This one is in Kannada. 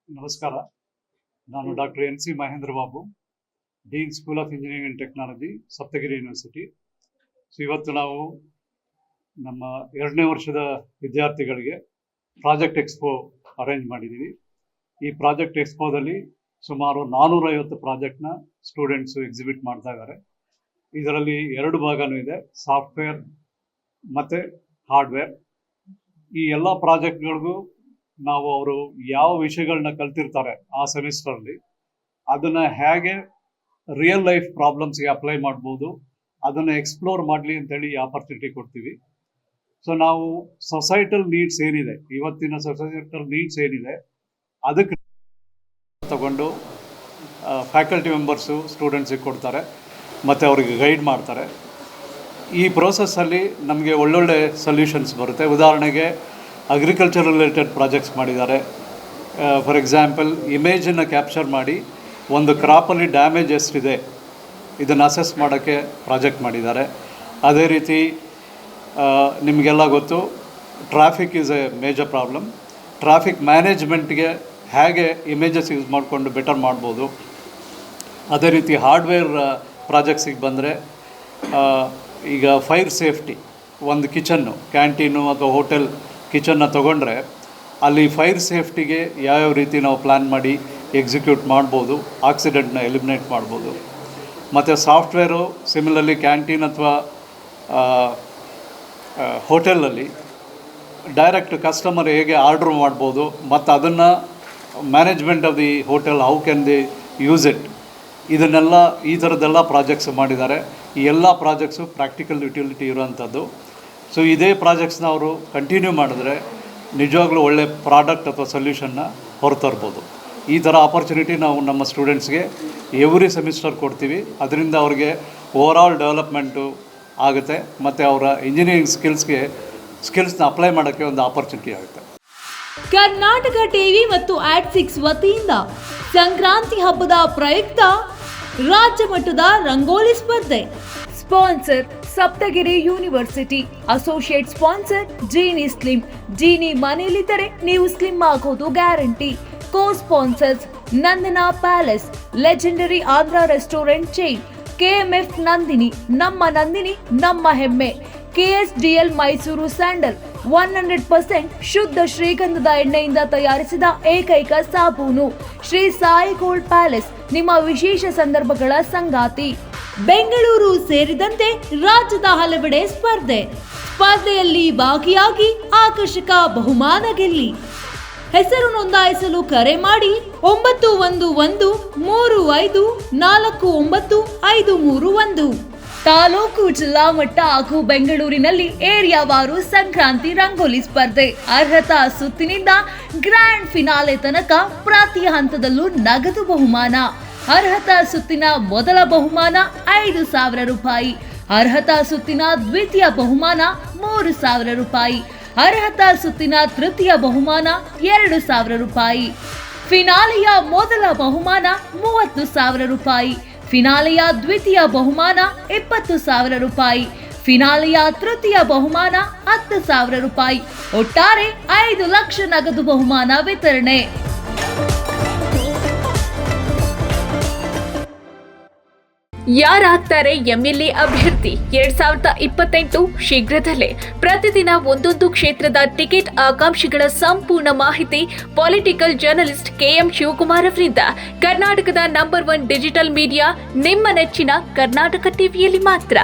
ನಮಸ್ಕಾರ. ನಾನು doctor N C. Mahendra Babu, dean school of engineering and technology, Saptagiri university. So ಇವತ್ತು ನಾವು ನಮ್ಮ 2ನೇ ವರ್ಷದ ವಿದ್ಯಾರ್ಥಿಗಳಿಗೆ ಪ್ರಾಜೆಕ್ಟ್ ಎಕ್ಸ್ಪೋ ಅರೇಂಜ್ ಮಾಡಿದ್ದೀವಿ. ಈ ಪ್ರಾಜೆಕ್ಟ್ ಎಕ್ಸ್ಪೋದಲ್ಲಿ ಸುಮಾರು 450 ಪ್ರಾಜೆಕ್ಟ್ನ ಸ್ಟೂಡೆಂಟ್ಸು ಎಕ್ಸಿಬಿಟ್ ಮಾಡ್ತಾ ಇದ್ದಾರೆ. ಇದರಲ್ಲಿ 2 ಭಾಗನೂ ಇದೆ, ಸಾಫ್ಟ್ವೇರ್ ಮತ್ತು ಹಾರ್ಡ್ವೇರ್. ಈ ಎಲ್ಲ ಪ್ರಾಜೆಕ್ಟ್ಗಳಿಗೂ ನಾವು ಅವರು ಯಾವ ವಿಷಯಗಳನ್ನ ಕಲ್ತಿರ್ತಾರೆ ಆ ಸೆಮಿಸ್ಟರ್ಲಿ ಅದನ್ನು ಹೇಗೆ ರಿಯಲ್ ಲೈಫ್ ಪ್ರಾಬ್ಲಮ್ಸ್ಗೆ ಅಪ್ಲೈ ಮಾಡ್ಬೋದು, ಅದನ್ನು ಎಕ್ಸ್ಪ್ಲೋರ್ ಮಾಡಲಿ ಅಂತೇಳಿ ಈ ಆಪರ್ಚುನಿಟಿ ಕೊಡ್ತೀವಿ. ಸೊ ನಾವು ಸೊಸೈಟಲ್ ನೀಡ್ಸ್ ಏನಿದೆ, ಇವತ್ತಿನ ಸೊಸೈಟಲ್ ನೀಡ್ಸ್ ಏನಿದೆ ಅದಕ್ಕೆ ತಗೊಂಡು ಫ್ಯಾಕಲ್ಟಿ ಮೆಂಬರ್ಸು ಸ್ಟೂಡೆಂಟ್ಸಿಗೆ ಕೊಡ್ತಾರೆ ಮತ್ತು ಅವರಿಗೆ ಗೈಡ್ ಮಾಡ್ತಾರೆ. ಈ ಪ್ರೋಸೆಸ್ಸಲ್ಲಿ ನಮಗೆ ಒಳ್ಳೊಳ್ಳೆ ಸೊಲ್ಯೂಷನ್ಸ್ ಬರುತ್ತೆ. ಉದಾಹರಣೆಗೆ ಅಗ್ರಿಕಲ್ಚರ್ ರಿಲೇಟೆಡ್ ಪ್ರಾಜೆಕ್ಟ್ಸ್ ಮಾಡಿದ್ದಾರೆ. ಫಾರ್ ಎಕ್ಸಾಂಪಲ್, ಇಮೇಜನ್ನು ಕ್ಯಾಪ್ಚರ್ ಮಾಡಿ ಒಂದು ಕ್ರಾಪಲ್ಲಿ ಡ್ಯಾಮೇಜ್ ಎಷ್ಟಿದೆ ಇದನ್ನು ಅಸೆಸ್ ಮಾಡೋಕ್ಕೆ ಪ್ರಾಜೆಕ್ಟ್ ಮಾಡಿದ್ದಾರೆ. ಅದೇ ರೀತಿ ನಿಮಗೆಲ್ಲ ಗೊತ್ತು, traffic is a major problem. Traffic ಮ್ಯಾನೇಜ್ಮೆಂಟ್ಗೆ ಹೇಗೆ ಇಮೇಜಸ್ ಯೂಸ್ ಮಾಡಿಕೊಂಡು ಬೆಟರ್ ಮಾಡ್ಬೋದು. ಅದೇ ರೀತಿ ಹಾರ್ಡ್ವೇರ್ ಪ್ರಾಜೆಕ್ಟ್ಸಿಗೆ ಬಂದರೆ ಈಗ ಫೈರ್ ಸೇಫ್ಟಿ, ಒಂದು ಕಿಚನ್ನು, ಕ್ಯಾಂಟೀನು ಅಥವಾ ಹೋಟೆಲ್ ಕಿಚನ್ನ ತೊಗೊಂಡ್ರೆ ಅಲ್ಲಿ ಫೈರ್ ಸೇಫ್ಟಿಗೆ ಯಾವ್ಯಾವ ರೀತಿ ನಾವು ಪ್ಲ್ಯಾನ್ ಮಾಡಿ ಎಕ್ಸಿಕ್ಯೂಟ್ ಮಾಡ್ಬೋದು, ಆಕ್ಸಿಡೆಂಟ್ನ ಎಲಿಮಿನೇಟ್ ಮಾಡ್ಬೋದು. ಮತ್ತು ಸಾಫ್ಟ್ವೇರು ಸಿಮಿಲರ್ಲಿ ಕ್ಯಾಂಟೀನ್ ಅಥವಾ ಹೋಟೆಲಲ್ಲಿ ಡೈರೆಕ್ಟ್ ಕಸ್ಟಮರ್ ಹೇಗೆ ಆರ್ಡ್ರ್ ಮಾಡ್ಬೋದು ಮತ್ತು ಅದನ್ನು management of the hotel how can the use it, ಇದನ್ನೆಲ್ಲ ಈ ಥರದ್ದೆಲ್ಲ ಪ್ರಾಜೆಕ್ಟ್ಸ್ ಮಾಡಿದ್ದಾರೆ. ಈ ಎಲ್ಲ ಪ್ರಾಜೆಕ್ಟ್ಸು ಪ್ರಾಕ್ಟಿಕಲ್ ಯುಟಿಲಿಟಿ ಇರೋವಂಥದ್ದು. ಸೊ ಇದೇ ಪ್ರಾಜೆಕ್ಟ್ಸ್ನ ಅವರು ಕಂಟಿನ್ಯೂ ಮಾಡಿದ್ರೆ ನಿಜವಾಗ್ಲೂ ಒಳ್ಳೆ ಪ್ರಾಡಕ್ಟ್ ಅಥವಾ ಸೊಲ್ಯೂಷನ್ನ ಹೊರತರ್ಬೋದು. ಈ ಥರ ಆಪರ್ಚುನಿಟಿ ನಾವು ನಮ್ಮ ಸ್ಟೂಡೆಂಟ್ಸ್ಗೆ ಎವ್ರಿ ಸೆಮಿಸ್ಟರ್ ಕೊಡ್ತೀವಿ. ಅದರಿಂದ ಅವ್ರಿಗೆ ಓವರಾಲ್ ಡೆವಲಪ್ಮೆಂಟು ಆಗುತ್ತೆ ಮತ್ತು ಅವರ ಇಂಜಿನಿಯರಿಂಗ್ ಸ್ಕಿಲ್ಸ್ನ ಅಪ್ಲೈ ಮಾಡೋಕ್ಕೆ ಒಂದು ಆಪರ್ಚುನಿಟಿ ಆಗುತ್ತೆ. ಕರ್ನಾಟಕ ಟಿವಿ ಮತ್ತು ಆಟ್6 ವತಿಯಿಂದ ಸಂಕ್ರಾಂತಿ ಹಬ್ಬದ ಪ್ರಯುಕ್ತ ರಾಜ್ಯ ಮಟ್ಟದ ರಂಗೋಲಿ ಸ್ಪರ್ಧೆ. Sponsor Saptagiri university. Associate sponsor Jeeni slim. Jeeni ಮನೆಯಲ್ಲಿದ್ದರೆ ನೀವು ಸ್ಲಿಮ್ ಆಗೋದು guarantee. Co sponsors Nandana palace, legendary Andhra restaurant chain, KMF Nandini, ನಮ್ಮ ನಂದಿನಿ ನಮ್ಮ ಹೆಮ್ಮೆ, KSDL ಮೈಸೂರು ಸ್ಯಾಂಡಲ್, 100% ಶುದ್ಧ ಶ್ರೀಗಂಧದ ಎಣ್ಣೆಯಿಂದ ತಯಾರಿಸಿದ ಏಕೈಕ ಸಾಬೂನು, ಶ್ರೀ ಸಾಯಿ ಗೋಲ್ಡ್ ಪ್ಯಾಲೇಸ್, ನಿಮ್ಮ ವಿಶೇಷ ಸಂದರ್ಭಗಳ ಸಂಗಾತಿ. ಬೆಂಗಳೂರು ಸೇರಿದಂತೆ ರಾಜ್ಯದ ಹಲವೆಡೆ ಸ್ಪರ್ಧೆಯಲ್ಲಿ ಭಾಗಿಯಾಗಿ ಆಕರ್ಷಕ ಬಹುಮಾನ ಗೆಲ್ಲಿ. ಹೆಸರು ನೋಂದಾಯಿಸಲು ಕರೆ ಮಾಡಿ 9113549531. ತಾಲೂಕು, ಜಿಲ್ಲಾ ಮಟ್ಟ ಹಾಗೂ ಬೆಂಗಳೂರಿನಲ್ಲಿ ಏರಿಯಾವಾರು ಸಂಕ್ರಾಂತಿ ರಂಗೋಲಿ ಸ್ಪರ್ಧೆ. ಅರ್ಹತಾ ಸುತ್ತಿನಿಂದ ಗ್ರ್ಯಾಂಡ್ ಫಿನಾಲೆ ತನಕ ಪ್ರತಿ ಹಂತದಲ್ಲೂ ನಗದು ಬಹುಮಾನ. ಅರ್ಹತಾ ಸುತ್ತಿನ ಮೊದಲ ಬಹುಮಾನ 5,000 ರೂಪಾಯಿ. ಅರ್ಹತಾ ಸುತ್ತಿನ ದ್ವಿತೀಯ ಬಹುಮಾನ 3,000 ರೂಪಾಯಿ. ಅರ್ಹತಾ ಸುತ್ತಿನ ತೃತೀಯ ಬಹುಮಾನ 2,000 ರೂಪಾಯಿ. ಫಿನಾಲೆಯ ಮೊದಲ ಬಹುಮಾನ 30,000 ರೂಪಾಯಿ. ಫಿನಾಲೆಯ ದ್ವಿತೀಯ ಬಹುಮಾನ 20,000 ರೂಪಾಯಿ. ಫಿನಾಲೆಯ ತೃತೀಯ ಬಹುಮಾನ 10,000 ರೂಪಾಯಿ. ಒಟ್ಟಾರೆ 5 ಲಕ್ಷ ನಗದು ಬಹುಮಾನ ವಿತರಣೆ. ಯಾರಾಗ್ತಾರೆ MLA ಅಭ್ಯರ್ಥಿ 2028 ಶೀಘ್ರದಲ್ಲೇ. ಪ್ರತಿದಿನ ಒಂದೊಂದು ಕ್ಷೇತ್ರದ ಟಿಕೆಟ್ ಆಕಾಂಕ್ಷಿಗಳ ಸಂಪೂರ್ಣ ಮಾಹಿತಿ ಪೊಲಿಟಿಕಲ್ ಜರ್ನಲಿಸ್ಟ್ KM ಶಿವಕುಮಾರ್ ಅವರಿಂದ. ಕರ್ನಾಟಕದ ನಂಬರ್ 1 ಡಿಜಿಟಲ್ ಮೀಡಿಯಾ ನಿಮ್ಮ ನೆಚ್ಚಿನ ಕರ್ನಾಟಕ ಟಿವಿಯಲ್ಲಿ ಮಾತ್ರ.